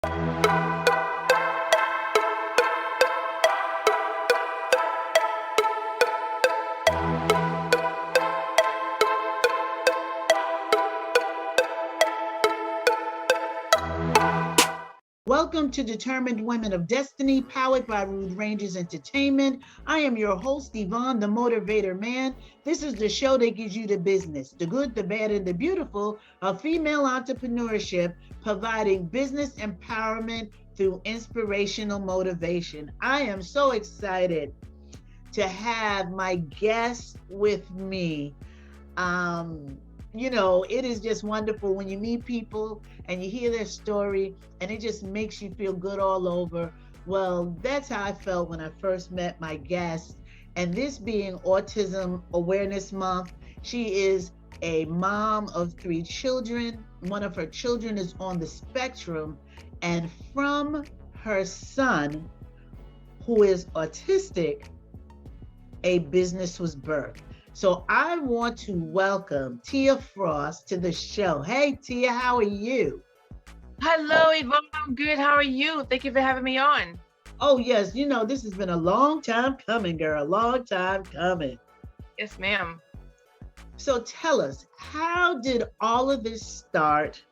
Welcome to Determined Women of Destiny, powered by Rude Rangers Entertainment. I am your host, Yvonne, the Motivator Man. This is the show that gives you the business, the good, the bad, and the beautiful of female entrepreneurship, providing business empowerment through inspirational motivation. I am so excited to have my guest with me. It is just wonderful when you meet people and you hear their story and it just makes you feel good all over. Well, that's how I felt when I first met my guest. And this being Autism Awareness Month, she is a mom of 3 children. One of her children is on the spectrum, and from her son, who is autistic, a business was birthed. So I want to welcome Tia Frost to the show. Hey, Tia, how are you? Hello, Yvonne. I'm good. How are you? Thank you for having me on. Oh, yes. This has been a long time coming, girl. A long time coming. Yes, ma'am. So tell us, how did all of this start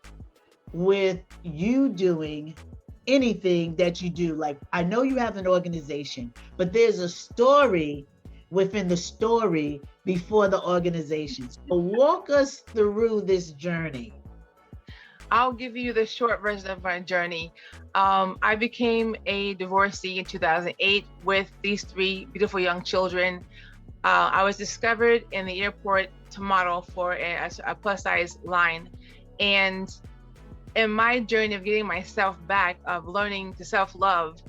with you doing anything that you do? Like, I know you have an organization, but there's a story within the story before the organization. So walk us through this journey. I'll give you the short version of my journey. I became a divorcee in 2008 with these 3 beautiful young children. I was discovered in the airport to model for a plus size line. And in my journey of getting myself back, of learning to self-love,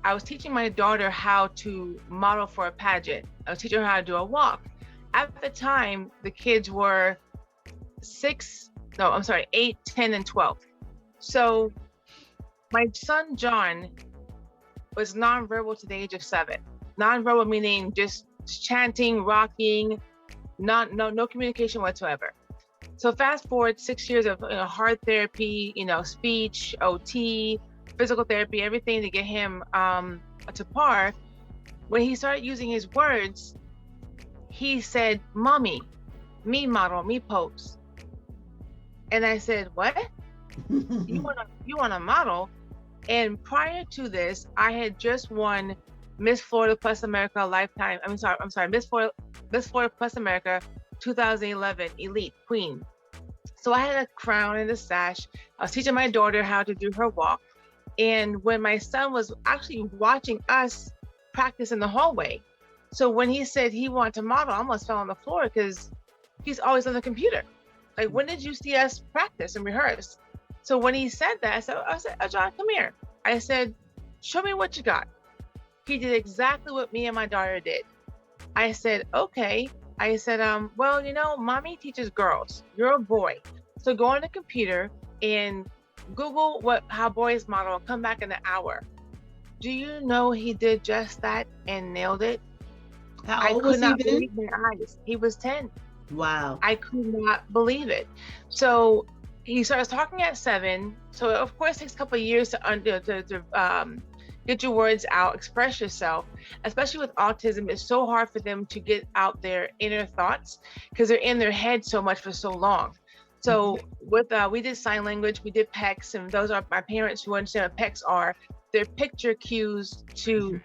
I was teaching my daughter how to model for a pageant. I was teaching her how to do a walk. At the time, the kids were 8, 10, and 12. So my son, John, was nonverbal to the age of 7. Nonverbal meaning just chanting, rocking, no communication whatsoever. So fast forward 6 years of hard therapy, speech, OT, physical therapy, everything to get him to par. When he started using his words, he said, "Mommy, me model, me pose." And I said, "What? you want to model?" And prior to this, I had just won Miss Florida Plus America Lifetime. Miss Florida Plus America 2011 Elite Queen. So I had a crown and a sash. I was teaching my daughter how to do her walk. And when my son was actually watching us practice in the hallway, so when he said he wanted to model, I almost fell on the floor because he's always on the computer. Like, when did you see us practice and rehearse? So when he said that, I said, "Oh, John, come here." I said, "Show me what you got." He did exactly what me and my daughter did. I said, "Okay." I said, "Well, mommy teaches girls. You're a boy. So go on the computer and Google how boys model, come back in an hour." Do you know he did just that and nailed it? How old was he then? Believe my eyes. He was 10. Wow. I could not believe it. So he starts talking at 7. So of course it takes a couple of years to get your words out, express yourself. Especially with autism, it's so hard for them to get out their inner thoughts because they're in their head so much for so long. So we did sign language, we did PECs, and those are my parents who understand what PECs are. They're picture cues to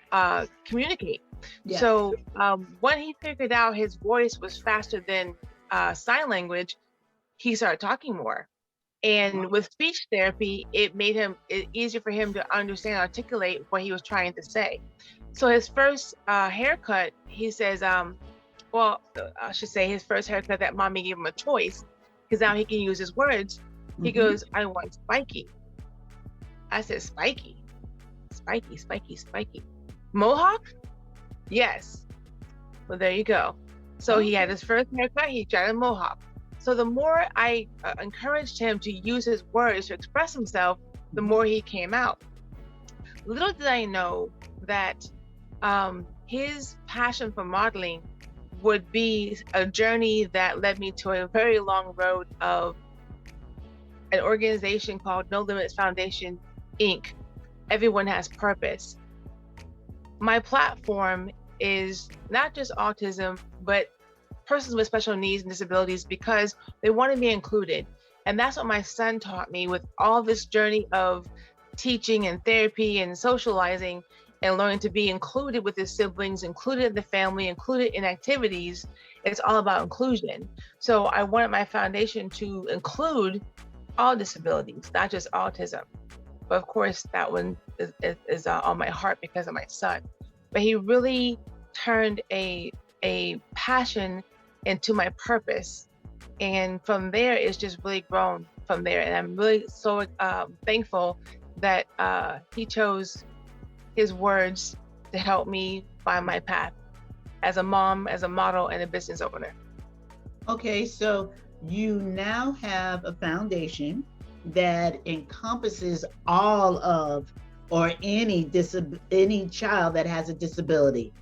communicate. Yes. So when he figured out his voice was faster than sign language, he started talking more. And with speech therapy, it made it easier for him to understand, articulate what he was trying to say. So his first haircut, he says, I should say his first haircut that mommy gave him a choice, because now he can use his words. He goes, "I want spiky." I said, "Spiky? Spiky, spiky, spiky. Mohawk?" "Yes." Well, there you go. So he had his first haircut, he tried a mohawk. So the more I encouraged him to use his words to express himself, the more he came out. Little did I know that his passion for modeling would be a journey that led me to a very long road of an organization called No Limits Foundation, Inc. Everyone has purpose. My platform is not just autism, but persons with special needs and disabilities, because they want to be included. And that's what my son taught me with all this journey of teaching and therapy and socializing and learning to be included with his siblings, included in the family, included in activities. It's all about inclusion. So I wanted my foundation to include all disabilities, not just autism. But of course, that one is on my heart because of my son. But he really turned a passion into my purpose. And from there, it's just really grown from there. And I'm really so thankful that he chose his words to help me find my path as a mom, as a model, and a business owner. Okay, so you now have a foundation that encompasses all of, or any child that has a disability.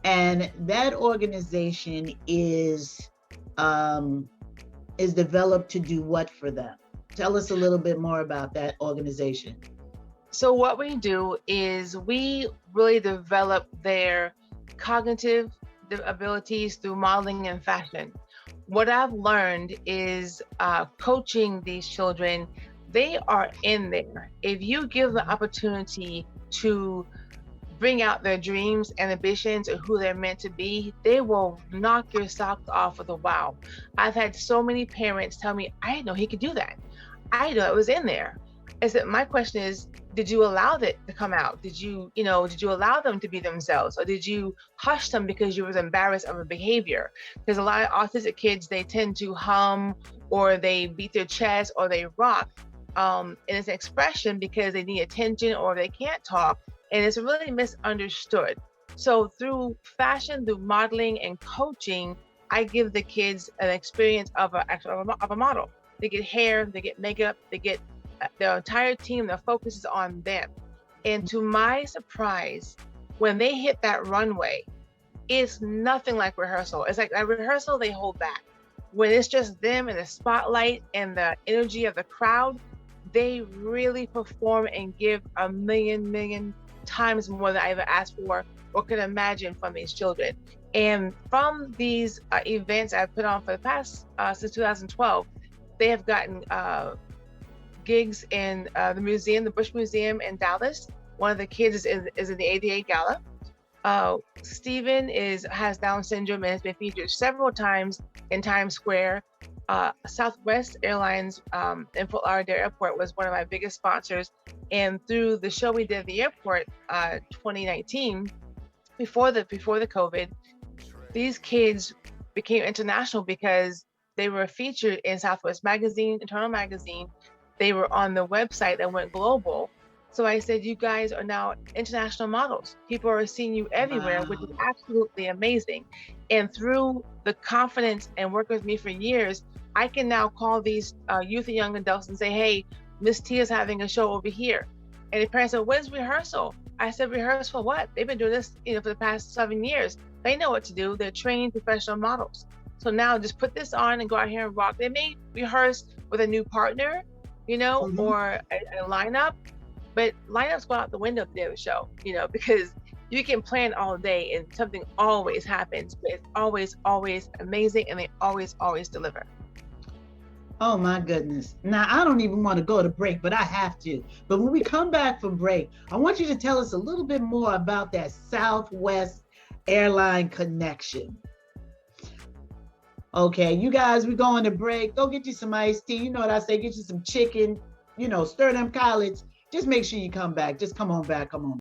And that organization is developed to do what for them? Tell us a little bit more about that organization. So what we do is we really develop their cognitive abilities through modeling and fashion. What I've learned is coaching these children, they are in there. If you give the opportunity to bring out their dreams and ambitions of who they're meant to be, they will knock your socks off with a wow. I've had so many parents tell me, I didn't know he could do that. I didn't know it was in there. I said, my question is, did you allow that to come out? Did you allow them to be themselves? Or did you hush them because you was embarrassed of a behavior? Because a lot of autistic kids, they tend to hum, or they beat their chest, or they rock. And it's an expression because they need attention, or they can't talk. And it's really misunderstood. So through fashion, through modeling and coaching, I give the kids an experience of a model. They get hair, they get makeup, they get their entire team, their focus is on them. And to my surprise, when they hit that runway, it's nothing like rehearsal. It's like a rehearsal, they hold back. When it's just them and the spotlight and the energy of the crowd, they really perform and give a million times more than I ever asked for or could imagine from these children. And from these events I've put on for the past, since 2012, they have gotten gigs in the museum, the Bush Museum in Dallas. One of the kids is in the ADA Gala. Steven has Down syndrome and has been featured several times in Times Square. Southwest Airlines in Fort Lauderdale Airport was one of my biggest sponsors. And through the show we did at the airport, 2019, before the COVID, these kids became international because they were featured in Southwest Magazine, Internal Magazine. They were on the website that went global. So I said, you guys are now international models. People are seeing you everywhere, wow, which is absolutely amazing. And through the confidence and working with me for years, I can now call these youth and young adults and say, hey, Miss Tia's having a show over here. And the parents said, when's rehearsal? I said, rehearsal for what? They've been doing this, for the past 7 years. They know what to do. They're trained professional models. So now just put this on and go out here and rock. They may rehearse with a new partner, mm-hmm, or a lineup, but lineups go out the window at the day of the show, because you can plan all day and something always happens, but it's always amazing, and they always deliver. Oh my goodness. Now, I don't even want to go to break, but I have to. But when we come back from break, I want you to tell us a little bit more about that Southwest airline connection. Okay, you guys, we're going to break. Go get you some iced tea. You know what I say, get you some chicken, stir them collards. Just make sure you come back. Just come on back, come on.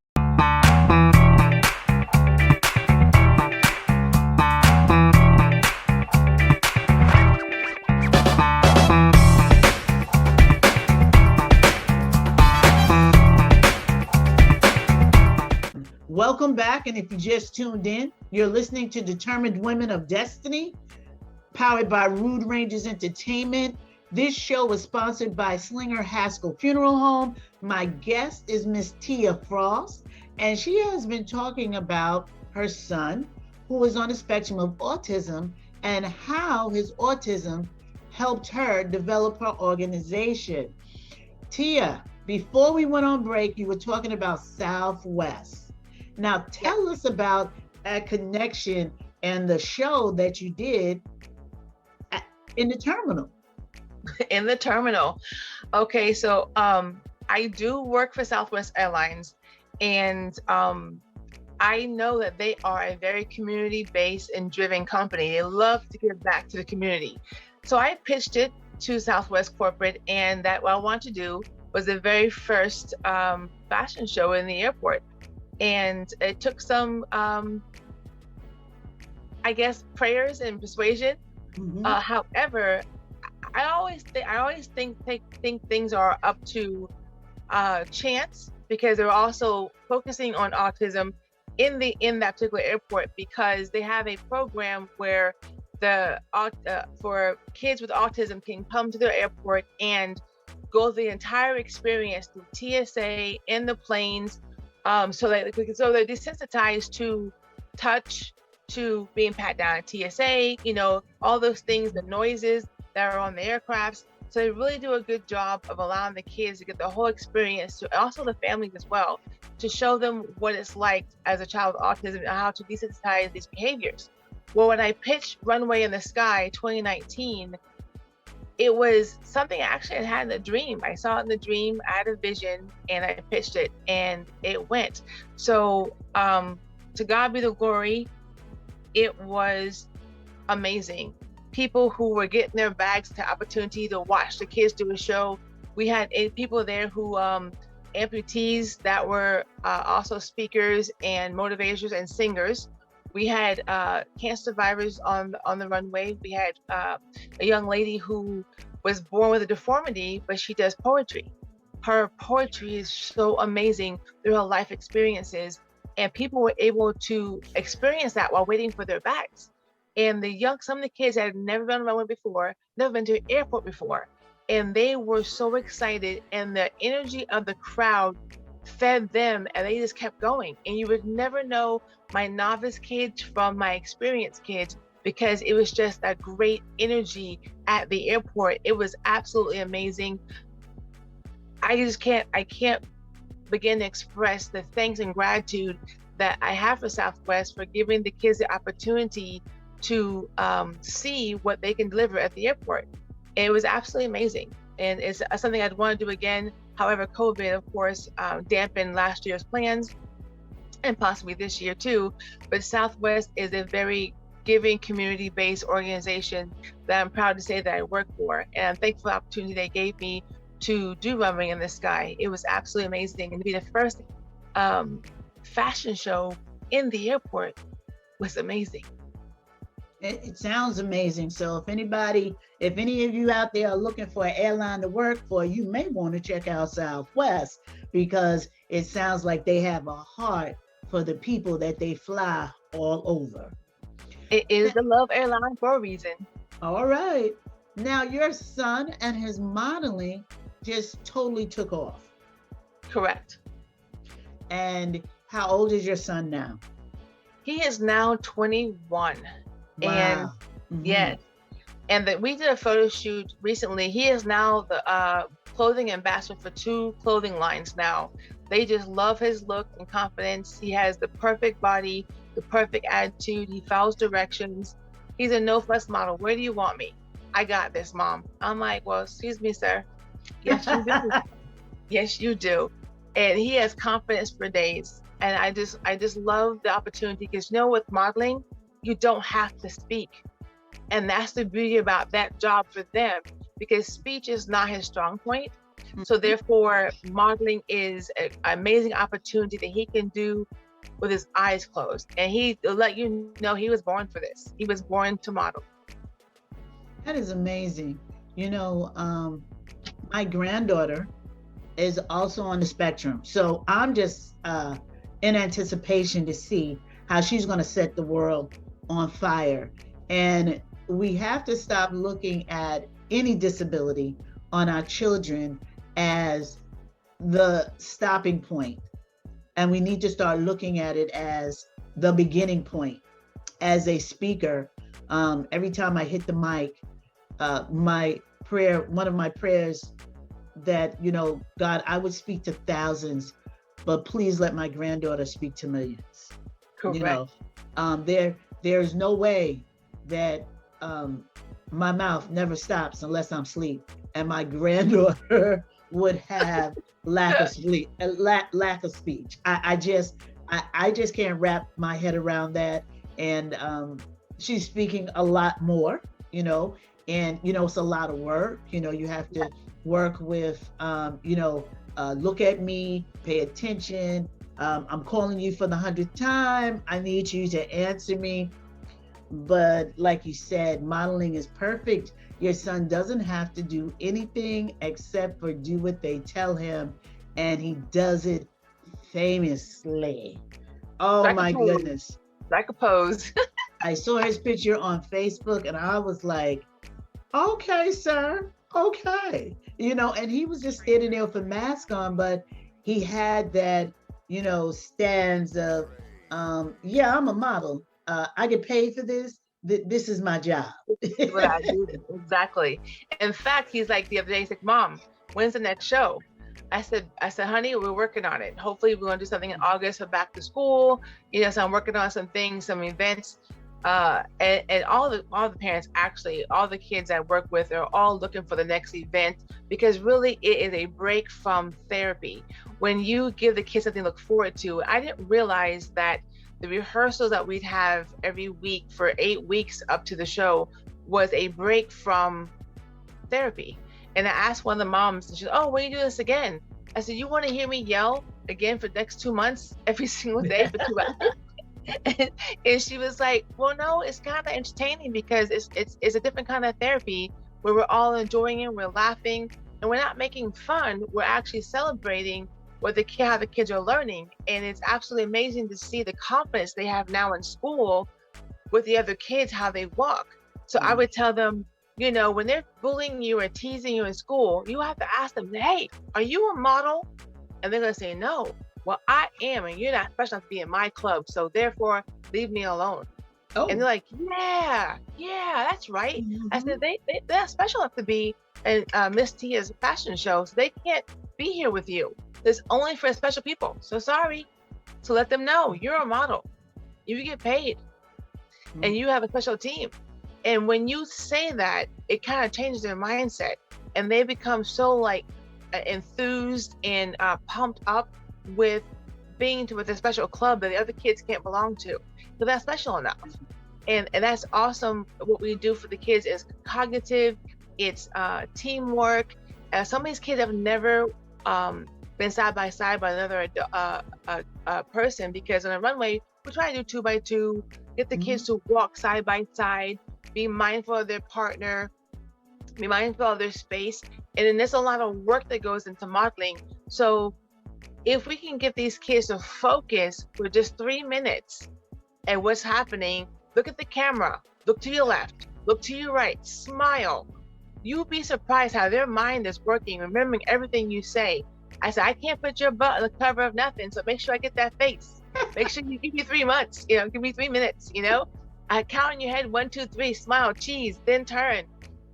Welcome back, and if you just tuned in, you're listening to Determined Women of Destiny, powered by Rude Rangers Entertainment. This show is sponsored by Slinger Haskell Funeral Home. My guest is Miss Tia Frost, and she has been talking about her son, who is on the spectrum of autism, and how his autism helped her develop her organization. Tia, before we went on break, you were talking about Southwest. Now, tell us about that connection and the show that you did in the terminal. In the terminal. Okay, so I do work for Southwest Airlines, and I know that they are a very community-based and driven company. They love to give back to the community. So I pitched it to Southwest Corporate, and that what I want to do was the very first fashion show in the airport. And it took some, I guess, prayers and persuasion. However, I always think things are up to chance, because they're also focusing on autism in that particular airport, because they have a program where the for kids with autism can come to their airport and go the entire experience through TSA in the planes, so they're desensitized to touch, to being pat down at TSA, all those things, the noises that are on the aircrafts. So they really do a good job of allowing the kids to get the whole experience, to also the families as well, to show them what it's like as a child with autism and how to desensitize these behaviors. Well, when I pitched Runway in the Sky 2019, it was something I actually had in a dream. I saw it in the dream, I had a vision, and I pitched it, and it went. So to God be the glory, it was amazing. People who were getting their bags the opportunity to watch the kids do a show. We had 8 people there who amputees that were also speakers and motivators and singers. We had cancer survivors on the runway. We had a young lady who was born with a deformity, but she does poetry. Her poetry is so amazing through her life experiences, and people were able to experience that while waiting for their bags. And some of the kids had never been on a runway before, never been to an airport before, and they were so excited, and the energy of the crowd fed them, and they just kept going. And you would never know my novice kids from my experienced kids, because it was just a great energy at the airport. It was absolutely amazing. I can't begin to express the thanks and gratitude that I have for Southwest for giving the kids the opportunity to see what they can deliver at the airport. And it was absolutely amazing, and it's something I'd want to do again. However, COVID, of course, dampened last year's plans, and possibly this year too. But Southwest is a very giving, community-based organization that I'm proud to say that I work for, and I'm thankful for the opportunity they gave me to do Runway in the Sky. It was absolutely amazing, and to be the first fashion show in the airport was amazing. It sounds amazing. So if any of you out there are looking for an airline to work for, you may want to check out Southwest, because it sounds like they have a heart for the people that they fly all over. It is the Love Airline for a reason. All right. Now your son and his modeling just totally took off. Correct. And how old is your son now? He is now 21. Wow. And yes, and we did a photo shoot recently. He is now the clothing ambassador for 2 clothing lines now. They just love his look and confidence. He has the perfect body, the perfect attitude. He follows directions. He's a no fuss model. Where do you want me? I got this, Mom. I'm like, well, excuse me, sir. Yes, you do. Yes, you do. And he has confidence for days. And I just love the opportunity, because with modeling, you don't have to speak. And that's the beauty about that job for them, because speech is not his strong point. So therefore, modeling is an amazing opportunity that he can do with his eyes closed. And he'll let you know he was born for this. He was born to model. That is amazing. My granddaughter is also on the spectrum. So I'm just in anticipation to see how she's going to set the world on fire. And we have to stop looking at any disability on our children as the stopping point. And we need to start looking at it as the beginning point. As a speaker, every time I hit the mic, one of my prayers that, God, I would speak to thousands, but please let my granddaughter speak to millions. You Correct. know, there's no way that my mouth never stops unless I'm asleep, and my granddaughter would have lack of sleep, lack of speech. I just can't wrap my head around that. And she's speaking a lot more, and it's a lot of work. You have to work with, look at me, pay attention. I'm calling you for the 100th time. I need you to answer me. But like you said, modeling is perfect. Your son doesn't have to do anything except for do what they tell him, and he does it famously. Oh Like a my pose. goodness. Like a pose. I saw his picture on Facebook and I was like, okay, sir, okay. And he was just standing there with a mask on, but he had that, stance of, yeah, I'm a model. I get paid for this. This is my job. What I do. Exactly. In fact, he's like the other day, he's like, Mom, when's the next show? I said, honey, we're working on it. Hopefully we're gonna do something in August for back to school. So I'm working on some things, some events. And all the parents, actually, all the kids I work with are all looking for the next event, because really it is a break from therapy. When you give the kids something to look forward to, I didn't realize that the rehearsals that we'd have every week for 8 weeks up to the show was a break from therapy. And I asked one of the moms, and she said, oh, when you do this again? I said, you want to hear me yell again for the next 2 months, every single day for 2 hours? And she was like, well, no, it's kind of entertaining because it's a different kind of therapy where we're all enjoying it, we're laughing, and we're not making fun. We're actually celebrating how the kids are learning. And it's absolutely amazing to see the confidence they have now in school with the other kids, how they walk. So I would tell them, when they're bullying you or teasing you in school, you have to ask them, hey, are you a model? And they're going to say, no. Well, I am, and you're not special enough to be in my club, so therefore leave me alone. Oh. And they're like, yeah, that's right. Mm-hmm. I said, they're not special enough to be in Miss Tia's fashion show, so they can't be here with you. It's only for special people. So sorry. So let them know you're a model. You get paid, and you have a special team. And when you say that, it kind of changes their mindset, and they become so enthused and pumped up with being with a special club that the other kids can't belong to. So that's special enough. And that's awesome. What we do for the kids is cognitive, it's teamwork. Some of these kids have never been side by side by another person, because on a runway, we're trying to do 2 by 2, get the kids to walk side by side, be mindful of their partner, be mindful of their space. And then there's a lot of work that goes into modeling. So if we can get these kids to focus for just 3 minutes at what's happening, look at the camera, look to your left, look to your right, smile. You'll be surprised how their mind is working, remembering everything you say. I said, I can't put your butt on the cover of nothing, so make sure I get that face. Make sure you give me 3 months, give me 3 minutes, I count in your head, 1, 2, 3, smile, cheese, then turn.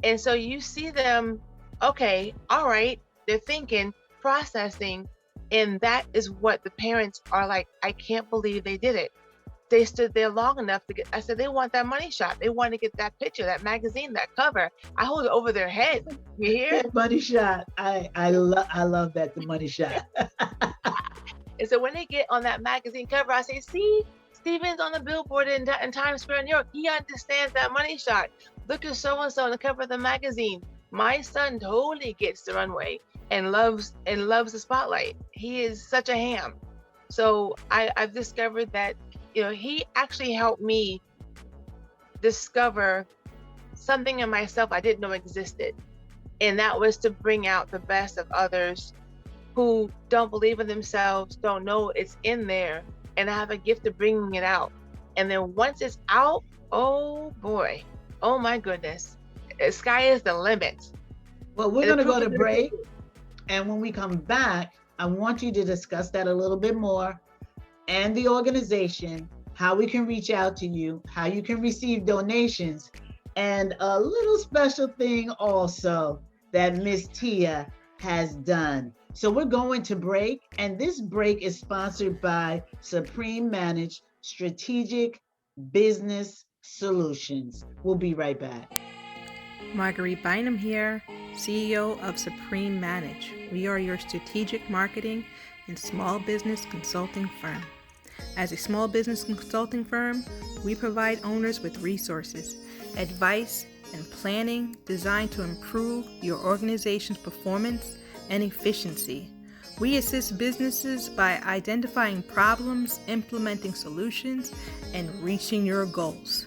And so you see them, okay, all right, they're thinking, processing, and that is what the parents are like, I can't believe they did it. They stood there long enough to get, I said, they want that money shot. They want to get that picture, that magazine, that cover. I hold it over their head. You hear? That money shot. I love that, the money shot. And so when they get on that magazine cover, I say, see, Steven's on the billboard in Times Square, New York. He understands that money shot. Look at so-and-so on the cover of the magazine. My son totally gets the runway and loves the spotlight. He is such a ham. So I've discovered that, he actually helped me discover something in myself I didn't know existed. And that was to bring out the best of others who don't believe in themselves, don't know it's in there, and I have a gift of bringing it out. And then once it's out, oh boy, oh my goodness, the sky is the limit. Well, we're going to go to break. And when we come back, I want you to discuss that a little bit more, and the organization, how we can reach out to you, how you can receive donations, and a little special thing also that Miss Tia has done. So we're going to break, and this break is sponsored by Supreme Managed Strategic Business Solutions. We'll be right back. Marguerite Bynum here, CEO of Supreme Manage. We are your strategic marketing and small business consulting firm. As a small business consulting firm, we provide owners with resources, advice, and planning designed to improve your organization's performance and efficiency. We assist businesses by identifying problems, implementing solutions, and reaching your goals.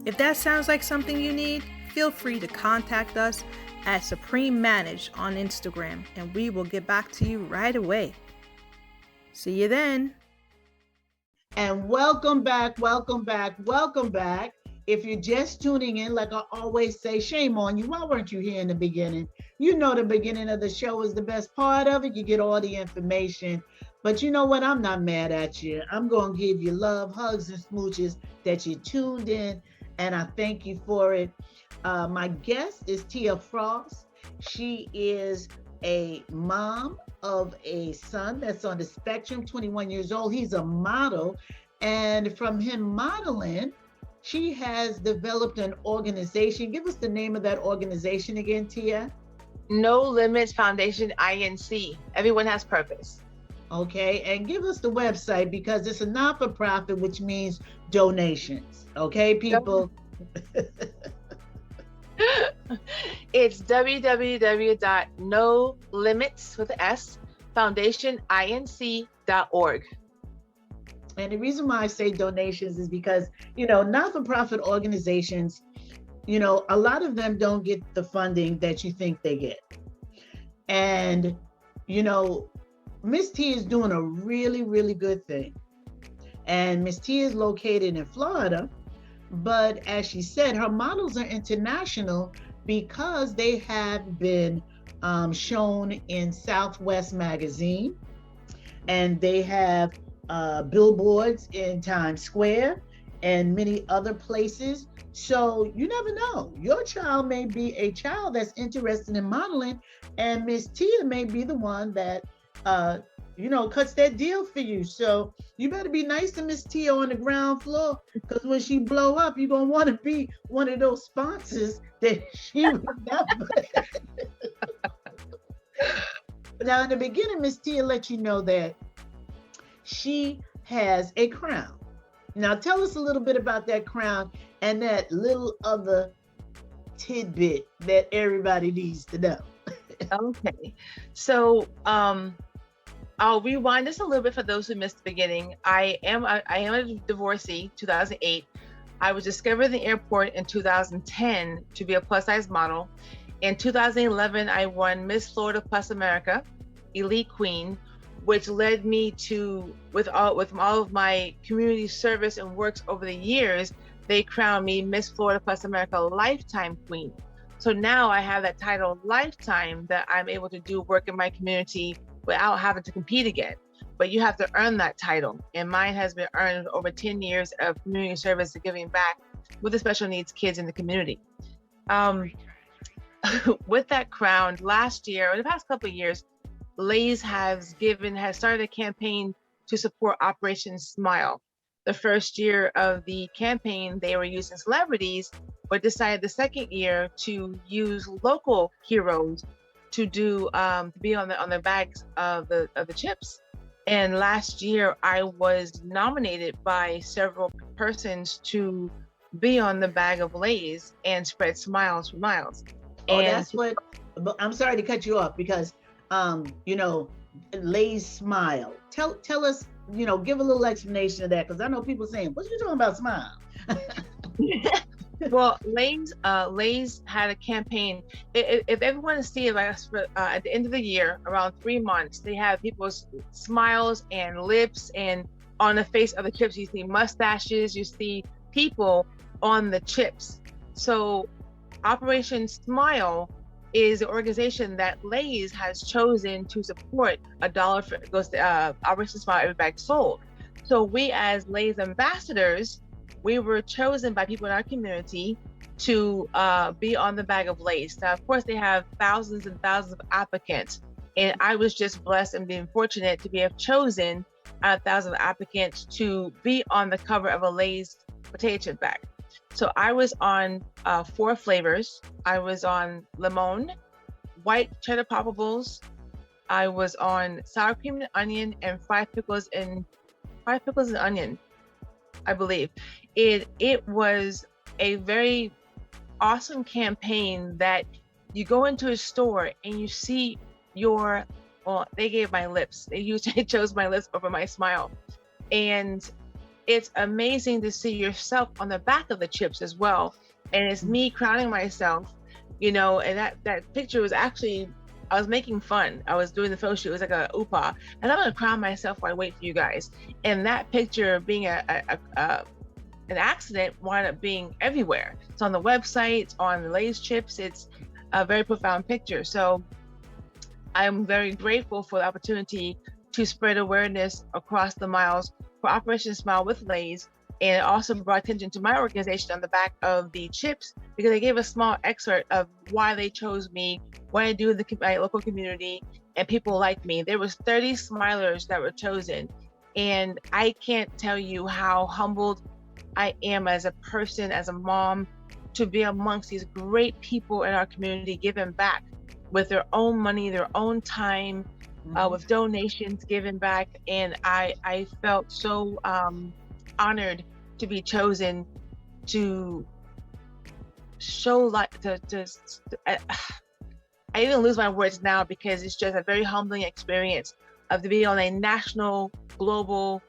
If that sounds like something you need, feel free to contact us at Supreme Manage on Instagram, and we will get back to you right away. See you then. And welcome back, welcome back, welcome back. If you're just tuning in, like I always say, shame on you. Why weren't you here in the beginning? You know the beginning of the show is the best part of it. You get all the information. But you know what? I'm not mad at you. I'm going to give you love, hugs, and smooches that you tuned in, and I thank you for it. My guest is Tia Frost. She is a mom of a son that's on the spectrum, 21 years old. He's a model. And from him modeling, she has developed an organization. Give us the name of that organization again, Tia. No Limits Foundation, INC. Everyone has purpose. Okay, and give us the website, because it's a not-for-profit, which means donations. Okay, people. It's www.nolimits with an S foundationinc.org. And the reason why I say donations is because, you know, not-for-profit organizations, you know, a lot of them don't get the funding that you think they get. And, you know, Miss T is doing a really, really good thing. And Miss T is located in Florida, but as she said, her models are international because they have been shown in Southwest Magazine, and they have billboards in Times Square and many other places. So you never know. Your child may be a child that's interested in modeling, and Miss Tia may be the one that you know, cuts that deal for you. So you better be nice to Miss Tia on the ground floor, because when she blow up, you're gonna want to be one of those sponsors that she remember. Now, in the beginning, Miss Tia let you know that she has a crown. Now, tell us a little bit about that crown and that little other tidbit that everybody needs to know. Okay, so I'll rewind this a little bit for those who missed the beginning. I am a divorcee, 2008. I was discovered in the airport in 2010 to be a plus size model. In 2011, I won Miss Florida Plus America, Elite Queen, which led me to, with all of my community service and works over the years, they crowned me Miss Florida Plus America Lifetime Queen. So now I have that title Lifetime, that I'm able to do work in my community without having to compete again. But you have to earn that title. And mine has been earned over 10 years of community service and giving back with the special needs kids in the community. With that crown, last year, or the past couple of years, Lay's has started a campaign to support Operation Smile. The first year of the campaign, they were using celebrities, but decided the second year to use local heroes to do be on the bags of the chips. And last year, I was nominated by several persons to be on the bag of Lay's and spread smiles for miles. Oh, and that's what. I'm sorry to cut you off, because you know, Lay's Smile. Tell us, you know, give a little explanation of that, because I know people saying, "What you talking about, smile?" Well, Lay's had a campaign. If everyone to see it, like at the end of the year, around 3 months, they have people's smiles and lips, and on the face of the chips, you see mustaches, you see people on the chips. So Operation Smile is an organization that Lay's has chosen to support. $1 goes to Operation Smile, every bag sold. So we, as Lay's ambassadors, we were chosen by people in our community to be on the bag of Lay's. Now, of course, they have thousands and thousands of applicants, and I was just blessed and being fortunate to be chosen out of thousands of applicants to be on the cover of a Lay's potato chip bag. So I was on 4 flavors. I was on lemon, white cheddar poppables. I was on sour cream and onion, and fried pickles and onion, I believe. It was a very awesome campaign that you go into a store and you see they gave my lips. They chose my lips over my smile. And it's amazing to see yourself on the back of the chips as well. And it's me crowning myself, and that picture was actually, I was making fun. I was doing the photo shoot. It was like a oopa. And I'm gonna crown myself while I wait for you guys. And that picture being an accident wound up being everywhere. It's on the website, it's on the Lay's chips. It's a very profound picture. So I'm very grateful for the opportunity to spread awareness across the miles for Operation Smile with Lay's, and it also brought attention to my organization on the back of the chips because they gave a small excerpt of why they chose me, what I do in my local community, and people like me. There was 30 smilers that were chosen, and I can't tell you how humbled I am as a person, as a mom, to be amongst these great people in our community, giving back with their own money, their own time, with donations given back. And I felt so honored to be chosen to show I even lose my words now because it's just a very humbling experience of to be on a national, global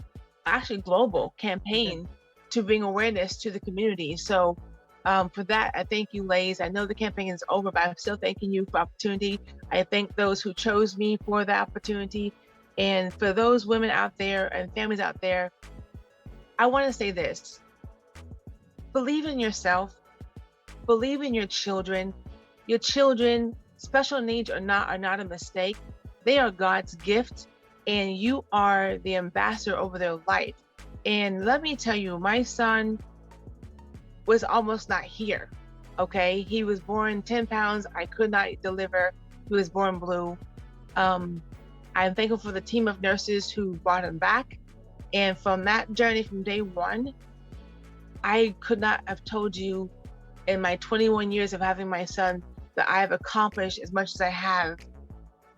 campaign to bring awareness to the community. So for that, I thank you, Lay's. I know the campaign is over, but I'm still thanking you for the opportunity. I thank those who chose me for the opportunity. And for those women out there and families out there, I want to say this. Believe in yourself. Believe in your children. Your children, special needs or not, are not a mistake. They are God's gift, and you are the ambassador over their life. And let me tell you, my son was almost not here, okay? He was born 10 pounds. I could not deliver. He was born blue. I'm thankful for the team of nurses who brought him back. And from that journey, from day one, I could not have told you in my 21 years of having my son that I have accomplished as much as I have,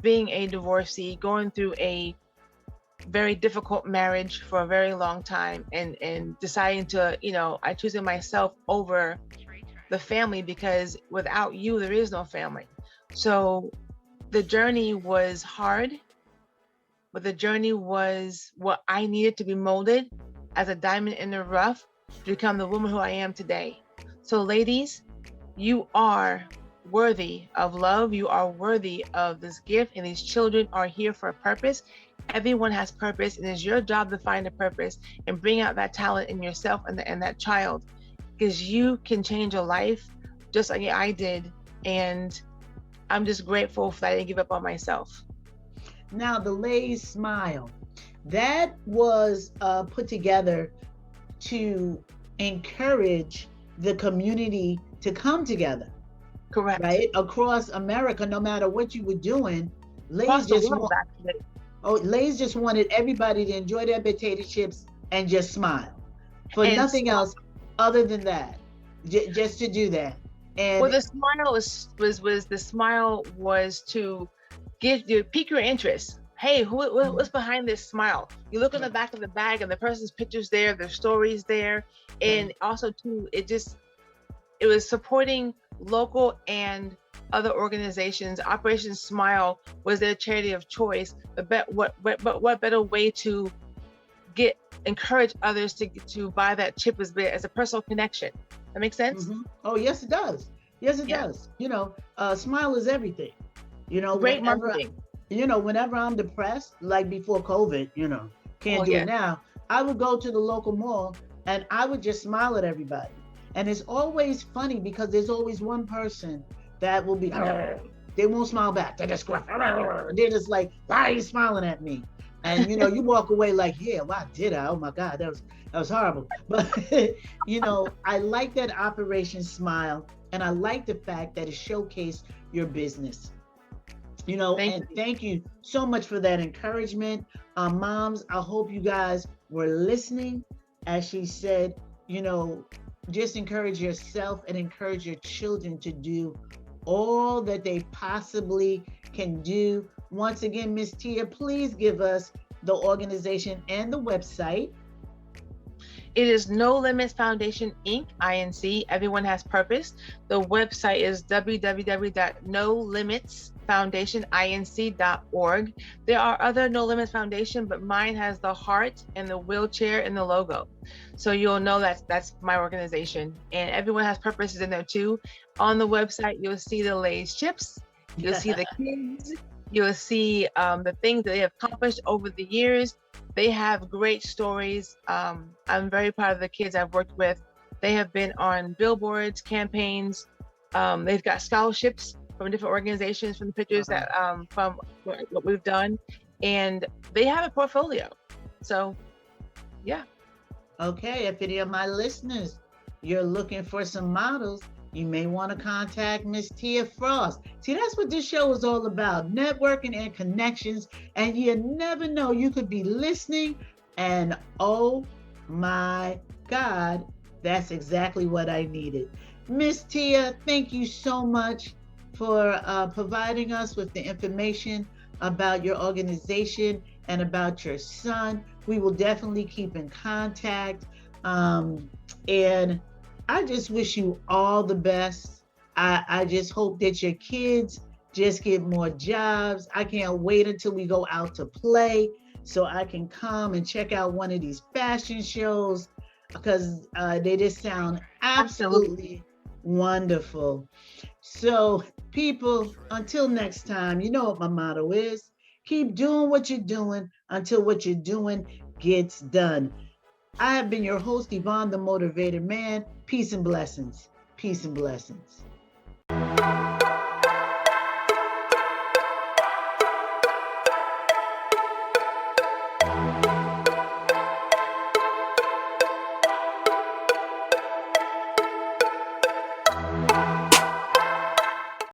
being a divorcee, going through a very difficult marriage for a very long time, and deciding to, I choosing myself over the family, because without you, there is no family. So the journey was hard, but the journey was what I needed to be molded as a diamond in the rough to become the woman who I am today. So ladies, you are worthy of love. You are worthy of this gift, and these children are here for a purpose. Everyone has purpose, and it's your job to find a purpose and bring out that talent in yourself and that child, because you can change a life just like I did. And I'm just grateful that I didn't give up on myself. Now, the Lay's Smile, that was put together to encourage the community to come together. Correct. Right? Across America, no matter what you were doing, Lay's just wanted everybody to enjoy their potato chips and just smile. For nothing else other than that. Just to do that. And well, the smile was to pique your interest. Hey, what's behind this smile? You look on the back of the bag and the person's picture's there, their story's there. And also too, it was supporting local and other organizations. Operation Smile was their charity of choice. But what better way to encourage others to buy that chip as a personal connection? That makes sense? Mm-hmm. Oh, yes, it does. Yes, it does. Smile is everything. Great marketing. Whenever I'm depressed, like before COVID, can't do it now, I would go to the local mall and I would just smile at everybody. And it's always funny because there's always one person that will be, they won't smile back. They're just gruff. They're just like, why are you smiling at me? And you walk away like, yeah, why did I? Oh my God, that was horrible. But I like that Operation Smile, and I like the fact that it showcased your business. Thank And you. thank you so much for that encouragement. Moms, I hope you guys were listening. As she said, you know, just encourage yourself and encourage your children to do all that they possibly can do. Once again, Miss Tia, please give us the organization and the website. It is No Limits Foundation Inc. Inc. Everyone has purpose. The website is www.nolimitsfoundationinc.org. There are other No Limits Foundation, but mine has the heart and the wheelchair and the logo. So you'll know that's my organization. And Everyone Has Purpose is in there too. On the website, you'll see the Lay's chips. You'll see the kids. You'll see the things that they have accomplished over the years. They have great stories. I'm very proud of the kids I've worked with. They have been on billboards, campaigns. They've got scholarships from different organizations, from the pictures that from what we've done, and they have a portfolio. So, yeah. Okay, if any of my listeners, you're looking for some models, you may want to contact Miss Tia Frost. See, that's what this show is all about, networking and connections. And you never know, you could be listening and oh my God, that's exactly what I needed. Miss Tia, thank you so much for providing us with the information about your organization and about your son. We will definitely keep in contact. And I just wish you all the best. I just hope that your kids just get more jobs. I can't wait until we go out to play so I can come and check out one of these fashion shows because they just sound absolutely wonderful. So, people, until next time, you know what my motto is. Keep doing what you're doing until what you're doing gets done. I have been your host, Yvonne, the Motivated Man. Peace and blessings. Peace and blessings.